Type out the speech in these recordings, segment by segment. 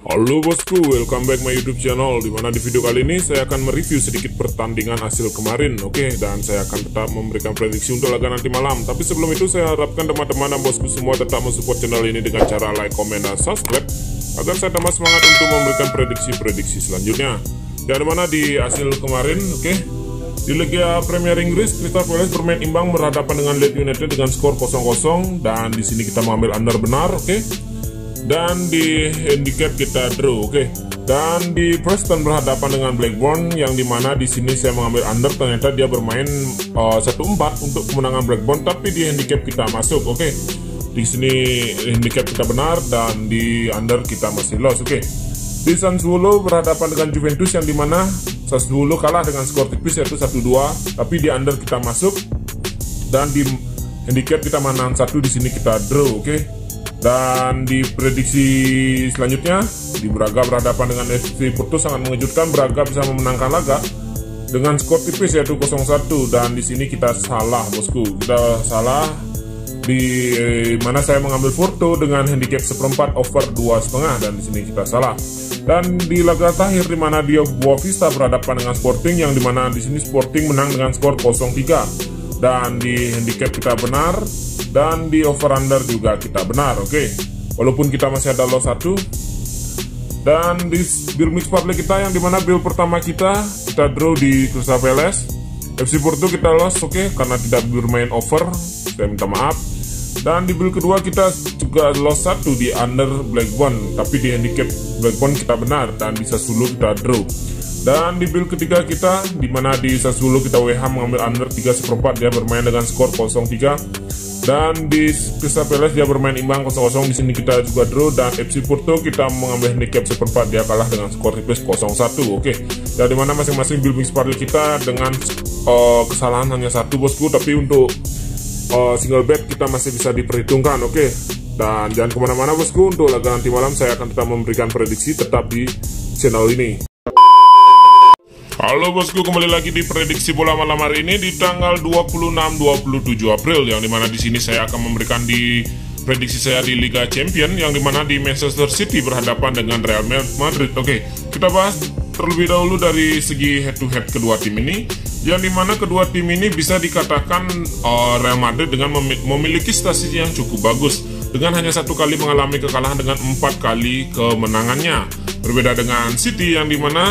Halo bosku, welcome back my YouTube channel. Dimana di video kali ini saya akan mereview sedikit pertandingan hasil kemarin, oke. Dan saya akan tetap memberikan prediksi untuk laga nanti malam. Tapi sebelum itu saya harapkan teman-teman dan bosku semua tetap mensupport channel ini dengan cara like, komen, dan subscribe agar saya tambah semangat untuk memberikan prediksi-prediksi selanjutnya. Ya, dimana di hasil kemarin, oke. Di Liga Premier Inggris, Crystal Palace bermain imbang berhadapan dengan Leeds United dengan skor 0-0, dan di sini kita mengambil under benar, oke. Dan di handicap kita draw, oke. Dan di Preston berhadapan dengan Blackburn, yang dimana di sini saya mengambil under, ternyata dia bermain 1-4 untuk kemenangan Blackburn, tapi di handicap kita masuk, oke. Di sini handicap kita benar dan di under kita masih loss, oke. Di Sassuolo berhadapan dengan Juventus, yang dimana Sassuolo kalah dengan skor tipis yaitu 1-2, tapi di under kita masuk dan di handicap kita menang 1, di sini kita draw, oke. Dan di prediksi selanjutnya, di Braga berhadapan dengan FC Porto, sangat mengejutkan. Braga bisa memenangkan laga dengan skor tipis yaitu 0-1, dan di sini kita salah bosku. Kita salah di mana saya mengambil Porto dengan handicap 1/4 over 2,5, dan di sini kita salah. Dan di laga terakhir di mana dia Boavista berhadapan dengan Sporting, yang dimana di sini Sporting menang dengan skor 0-3, dan di handicap kita benar. Dan di over under juga kita benar, oke. Walaupun kita masih ada loss 1. Dan di bill mix parlay kita, yang dimana bill pertama kita draw di Crystal Palace. FC Porto kita loss, oke, karena tidak bermain over, saya minta maaf. Dan di bill kedua kita juga loss 1 di under Blackburn, tapi di handicap Blackburn kita benar, dan di Sassuolo kita draw. Dan di bill ketiga kita, dimana di Sassuolo kita WH mengambil under 3/4, dia bermain dengan skor 0-3. Dan di Crystal Palace dia bermain imbang 0-0, di sini kita juga draw. Dan FC Porto kita mengambil handicap 1/4, dia kalah dengan skor tipis 0-1, oke. Dan dimana masing-masing bill mix parlay kita dengan kesalahan hanya 1 bosku, tapi untuk single bet kita masih bisa diperhitungkan, oke. Dan jangan kemana-mana bosku, untuk laga nanti malam saya akan tetap memberikan prediksi tetap di channel ini. Halo bosku, kembali lagi di prediksi bola malam hari ini di tanggal 26-27 April, yang dimana di sini saya akan memberikan di prediksi saya di Liga Champion, yang dimana di Manchester City berhadapan dengan Real Madrid. Oke, kita bahas terlebih dahulu dari segi head to head kedua tim ini, yang dimana kedua tim ini bisa dikatakan Real Madrid dengan memiliki statistik yang cukup bagus, dengan hanya 1 kali mengalami kekalahan dengan 4 kali kemenangannya. Berbeda dengan City, yang dimana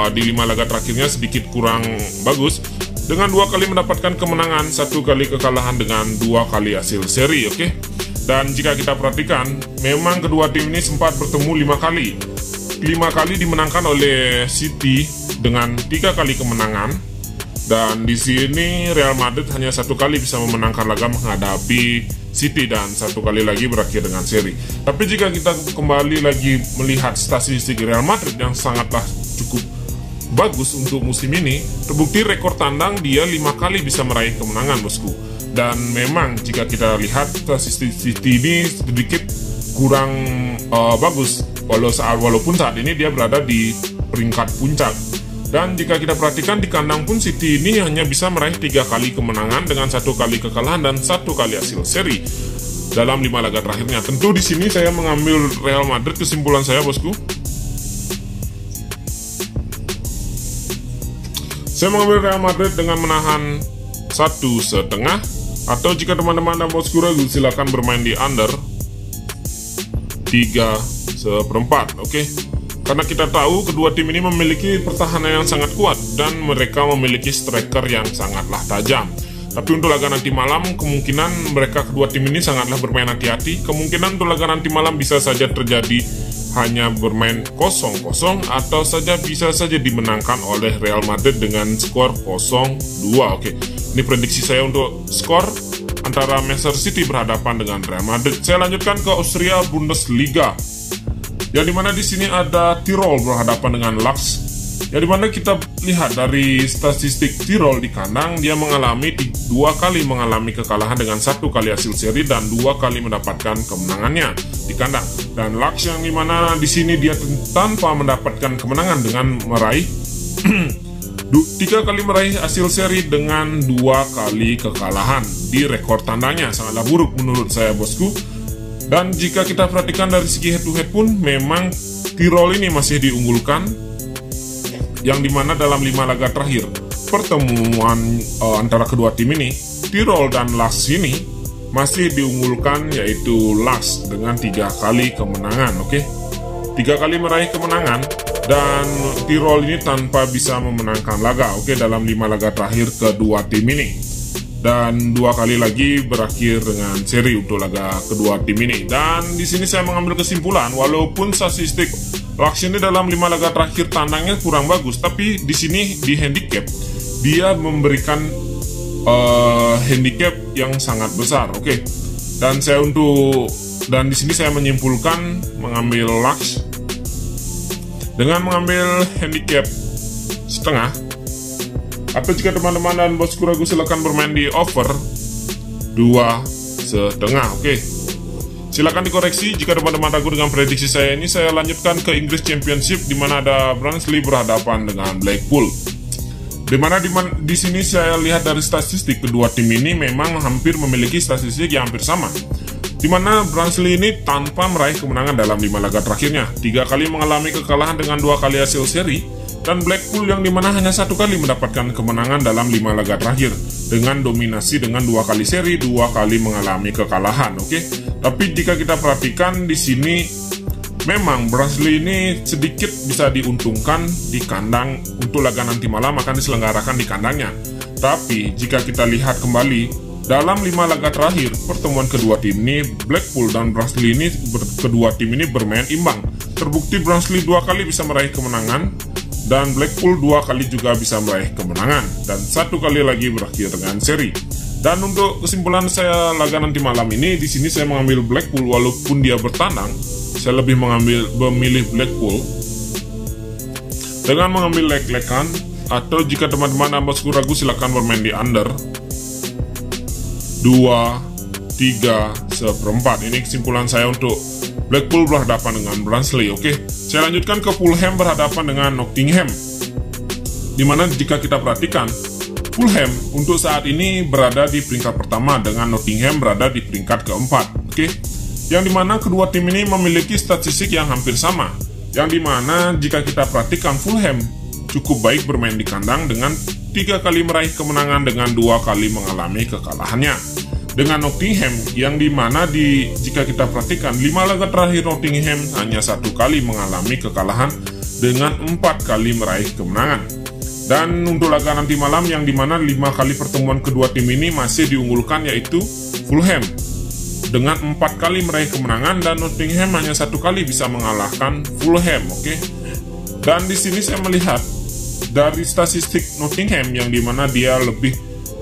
di 5 laga terakhirnya sedikit kurang bagus, dengan 2 kali mendapatkan kemenangan, 1 kali kekalahan dengan 2 kali hasil seri, oke. Dan jika kita perhatikan, memang kedua tim ini sempat bertemu 5 kali. 5 kali dimenangkan oleh City dengan 3 kali kemenangan, dan di sini Real Madrid hanya 1 kali bisa memenangkan laga menghadapi City, dan 1 kali lagi berakhir dengan seri. Tapi jika kita kembali lagi melihat statistik Real Madrid yang sangatlah cukup bagus untuk musim ini, terbukti rekor tandang dia 5 kali bisa meraih kemenangan bosku. Dan memang jika kita lihat statistik City ini sedikit kurang bagus, walaupun saat ini dia berada di peringkat puncak. Dan jika kita perhatikan di kandang pun, City ini hanya bisa meraih 3 kali kemenangan dengan 1 kali kekalahan dan 1 kali hasil seri dalam 5 laga terakhirnya. Tentu di sini saya mengambil Real Madrid, kesimpulan saya bosku. Saya mengambil Real Madrid dengan menahan 1,5, atau jika teman-teman dan bosku ragu, silakan bermain di under 3/4, oke. Karena kita tahu kedua tim ini memiliki pertahanan yang sangat kuat dan mereka memiliki striker yang sangatlah tajam. Tapi untuk laga nanti malam, kemungkinan mereka kedua tim ini sangatlah bermain hati-hati. Kemungkinan untuk laga nanti malam bisa saja terjadi hanya bermain 0-0, atau bisa saja dimenangkan oleh Real Madrid dengan skor 0-2. Oke, ini prediksi saya untuk skor antara Manchester City berhadapan dengan Real Madrid. Saya lanjutkan ke Austria Bundesliga, yang dimana di sini ada Tirol berhadapan dengan Lux. Yang dimana kita lihat dari statistik Tirol di kandang, dia mengalami 2 kali mengalami kekalahan dengan 1 kali hasil seri dan 2 kali mendapatkan kemenangannya di kandang. Dan Lux, yang dimana di sini dia tanpa mendapatkan kemenangan dengan meraih 3 kali meraih hasil seri dengan 2 kali kekalahan. Di rekor tandanya sangatlah buruk menurut saya bosku. Dan jika kita perhatikan dari segi head to head pun, memang Tirol ini masih diunggulkan, yang dimana dalam 5 laga terakhir pertemuan antara kedua tim ini, Tirol dan Laks ini masih diunggulkan, yaitu Laks dengan 3 kali kemenangan. 3 kali meraih kemenangan, dan Tirol ini tanpa bisa memenangkan laga dalam 5 laga terakhir kedua tim ini. Dan 2 kali lagi berakhir dengan seri untuk laga kedua tim ini. Dan di sini saya mengambil kesimpulan, walaupun statistik Laks ini dalam 5 laga terakhir tandangnya kurang bagus, tapi di sini di handicap dia memberikan handicap yang sangat besar. Dan di sini saya menyimpulkan mengambil Laks dengan mengambil handicap setengah. Atau jika teman-teman dan bosku ragu, silakan bermain di over 2,5. Silakan dikoreksi jika teman-teman ragu dengan prediksi saya ini. Saya lanjutkan ke Inggris Championship, di mana ada Barnsley berhadapan dengan Blackpool. Di sini saya lihat dari statistik kedua tim ini memang hampir memiliki statistik yang hampir sama. Di mana Barnsley ini tanpa meraih kemenangan dalam 5 laga terakhirnya, 3 kali mengalami kekalahan dengan 2 kali hasil seri. Dan Blackpool yang dimana hanya 1 kali mendapatkan kemenangan dalam 5 laga terakhir, dengan dominasi dengan 2 kali seri, 2 kali mengalami kekalahan. Tapi jika kita perhatikan di sini, memang Barnsley ini sedikit bisa diuntungkan di kandang. Untuk laga nanti malam akan diselenggarakan di kandangnya. Tapi jika kita lihat kembali dalam 5 laga terakhir pertemuan kedua tim ini, Blackpool dan Barnsley ini, kedua tim ini bermain imbang. Terbukti Barnsley 2 kali bisa meraih kemenangan, dan Blackpool 2 kali juga bisa meraih kemenangan, dan 1 kali lagi berakhir dengan seri. Dan untuk kesimpulan saya laga nanti malam ini, di sini saya mengambil Blackpool walaupun dia bertandang. Saya lebih memilih Blackpool dengan mengambil leg-legan, atau jika teman-teman dan bosku ragu, silakan bermain di under 2,3/4. Ini kesimpulan saya untuk Blackpool berhadapan dengan Barnsley. Saya lanjutkan ke Fulham berhadapan dengan Nottingham. Dimana jika kita perhatikan, Fulham untuk saat ini berada di peringkat pertama, dengan Nottingham berada di peringkat keempat. Yang dimana kedua tim ini memiliki statistik yang hampir sama. Yang dimana jika kita perhatikan, Fulham cukup baik bermain di kandang dengan 3 kali meraih kemenangan dengan 2 kali mengalami kekalahannya. Dengan Nottingham yang dimana jika kita perhatikan 5 laga terakhir Nottingham hanya 1 kali mengalami kekalahan dengan 4 kali meraih kemenangan. Dan untuk laga nanti malam yang dimana 5 kali pertemuan kedua tim ini masih diunggulkan, yaitu Fulham dengan 4 kali meraih kemenangan, dan Nottingham hanya 1 kali bisa mengalahkan Fulham. Dan di sini saya melihat dari statistik Nottingham yang dimana dia lebih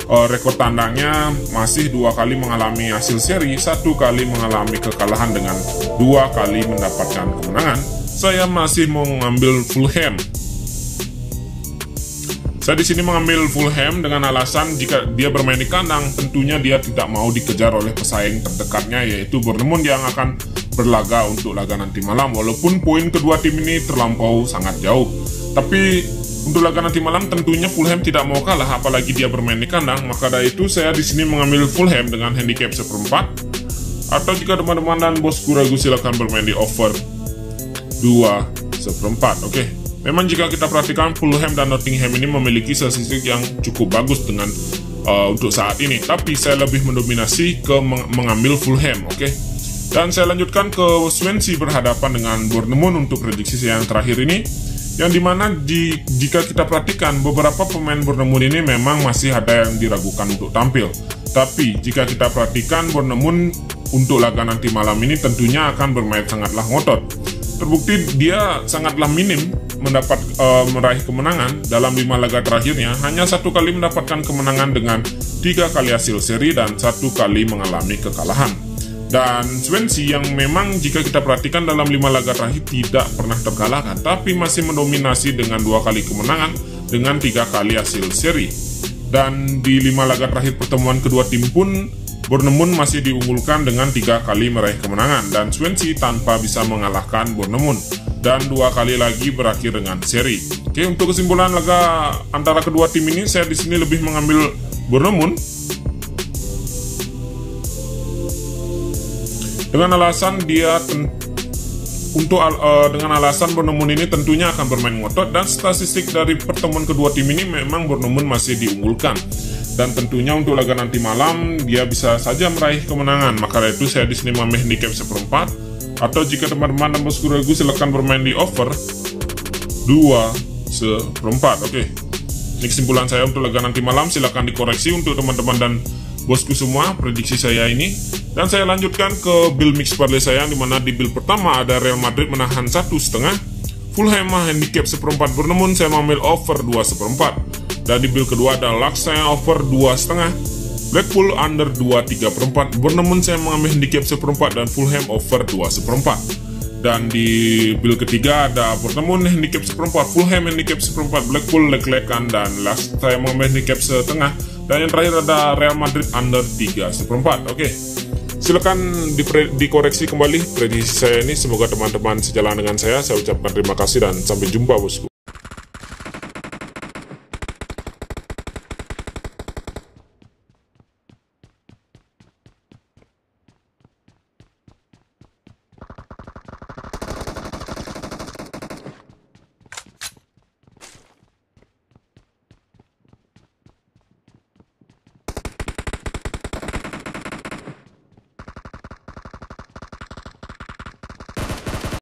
rekor tandangnya masih 2 kali mengalami hasil seri, 1 kali mengalami kekalahan dengan 2 kali mendapatkan kemenangan. Saya masih mau mengambil Fulham. Saya di sini mengambil Fulham dengan alasan jika dia bermain di kandang, tentunya dia tidak mau dikejar oleh pesaing terdekatnya, yaitu Bournemouth yang akan berlaga untuk laga nanti malam. Walaupun poin kedua tim ini terlampau sangat jauh, tapi untuk laga nanti malam tentunya Fulham tidak mau kalah, apalagi dia bermain di kandang. Maka dari itu saya di sini mengambil Fulham dengan handicap 1/4. Atau jika teman-teman dan bosku ragu, silakan bermain di over 2,4. Memang jika kita perhatikan, Fulham dan Nottingham ini memiliki statistik yang cukup bagus dengan untuk saat ini. Tapi saya lebih mendominasi ke mengambil Fulham. Dan saya lanjutkan ke Swansea berhadapan dengan Bournemouth untuk prediksi saya yang terakhir ini. Yang dimana jika kita perhatikan, beberapa pemain Bournemouth ini memang masih ada yang diragukan untuk tampil. Tapi jika kita perhatikan, Bournemouth untuk laga nanti malam ini tentunya akan bermain sangatlah ngotot. Terbukti dia sangatlah minim meraih kemenangan dalam 5 laga terakhirnya. Hanya 1 kali mendapatkan kemenangan dengan 3 kali hasil seri dan 1 kali mengalami kekalahan. Dan Swansea yang memang jika kita perhatikan dalam 5 laga terakhir tidak pernah terkalahkan, tapi masih mendominasi dengan 2 kali kemenangan dengan 3 kali hasil seri. Dan di 5 laga terakhir pertemuan kedua tim pun, Bournemouth masih diunggulkan dengan 3 kali meraih kemenangan, dan Swansea tanpa bisa mengalahkan Bournemouth, dan 2 kali lagi berakhir dengan seri. Untuk kesimpulan laga antara kedua tim ini, saya di sini lebih mengambil Bournemouth dengan alasan dia Dengan alasan Bournemouth ini tentunya akan bermain ngotot, dan statistik dari pertemuan kedua tim ini memang Bournemouth masih diunggulkan. Dan tentunya untuk laga nanti malam dia bisa saja meraih kemenangan. Maka dari itu saya di sini memilih handicap 1/4. Atau jika teman-teman dan bosku ragu, silakan bermain di over 2/4. Oke. Ini kesimpulan saya untuk laga nanti malam. Silakan dikoreksi untuk teman-teman dan bosku semua prediksi saya ini. Dan saya lanjutkan ke build mix parlay saya, dimana di build pertama ada Real Madrid menahan 1,5, Fulham handicap 1/4 Bournemouth, saya mengambil over 2/4. Dan di build kedua ada Lux, saya over 2,5, Blackpool under 2,3/4, Bournemouth saya mengambil handicap 1/4 dan Fulham over 2/4. Dan di build ketiga ada Bournemouth handicap 1/4, Fulham handicap 1/4, Blackpool leg-legan, dan last saya mengambil handicap 1/2. Dan yang terakhir ada Real Madrid under 3/4. Oke, silakan dikoreksi kembali prediksi saya ini. Semoga teman-teman sejalan dengan saya. Saya ucapkan terima kasih dan sampai jumpa bosku.